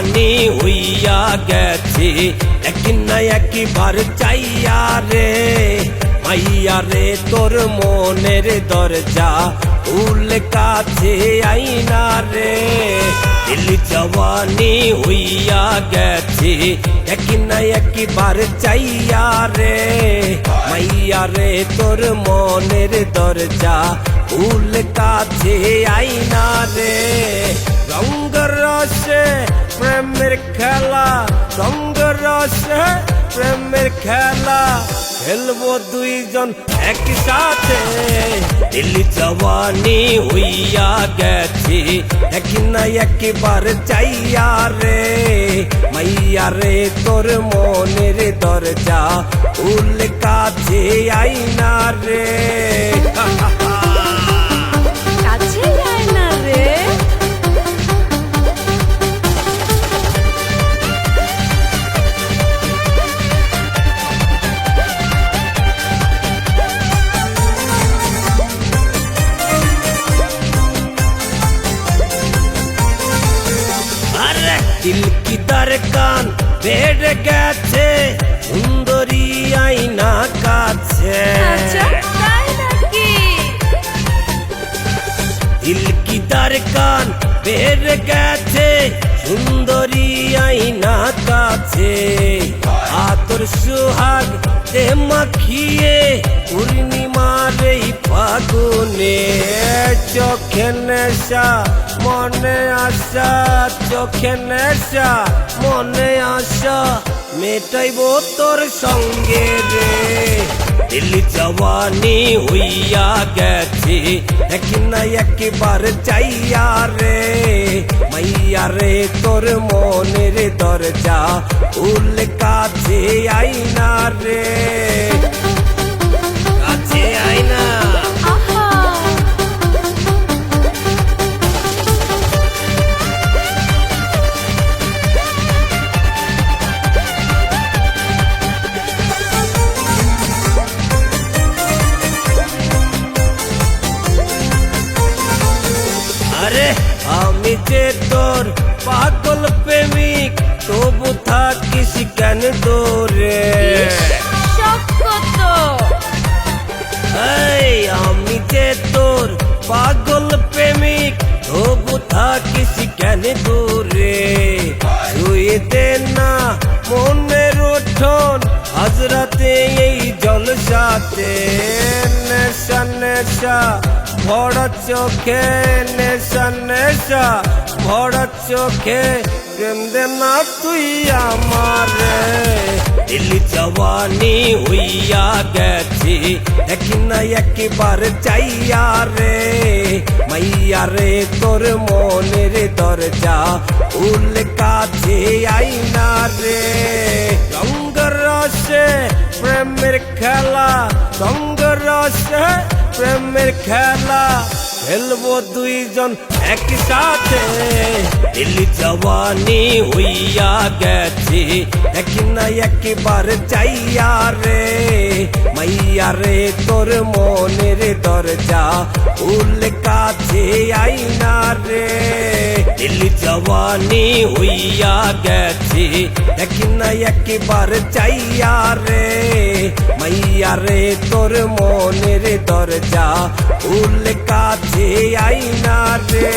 জওয়ানি হইয়া গেছে একদিন না একবার চাইয়া রে মাইয়া রে তোর মনের দরজা উল কাছে আইনা রে দিল জওয়ানি হইয়া গেছে একদিন না একবার চাইয়া রে মাইয়া রে তোর মনের দরজা উল কাছে আইনা রে রঙ রসে প্রেমের খেলা রঙ রসে প্রেমের খেলা খেলবো দুইজন একসাথে দিল জওয়ানি হইয়া গেছে একদিন না একবার চাইয়া রে মাইয়া রে তোর মনের দরজা উল কাছে আইনা রে কাছে আইনা রে दिल की दरकान बेड़ गেছে সুন্দরী আয়না কাছে আচ্ছা তাই নাকি दिल की दरकान बेड़ গেছে সুন্দরী আয়না কাছে আতর সুহাগ তে মাখিয়ে পূর্ণিমার এই ফাগুনে চোখে নেশা মনে আশা চোখে নেশা মনে আশা মেটাইবো তোর সঙ্গে রে দিল জওয়ানি হইয়া গেছে একদিন না একবার চাইয়া রে মাইয়া রে তোর মনের দরজা উল কাছে আইনা রে কাছে আইনা আহা আরে আমি যে তোর পাগল প্রেমিক তবু থাকিস কেন দূরে শক্ত এই আমি যে তোর পাগল প্রেমিক তবু থাকিস কেন দূরে শুয়ে দে না মনের উঠোন আজ রাতে এই জলসাতে নেশা নেশা ভরা চোখে নেশা নেশা ভরা চোখে প্রেম দে না তুই আমারে দিল জওয়ানি হইয়া গেছে একদিন না একবার চাইয়া রে মাইয়া রে তোর মনের দরজা উল কাছে আইনা রে রঙ রসে প্রেমের খেলা রঙ রসে প্রেমের খেলা খেলবো দুইজন একসাথে দিল জওয়ানি হইয়া গেছে একদিন না একবার চাইয়া রে মাইয়া রে তোর মনের দরজা উল কাছে আইনা রে দিল জওয়ানি হইয়া গেছে একদিন না একবার চাইয়া রে মাইয়া রে তোর মনের দরজা উল কাছে আইনা রে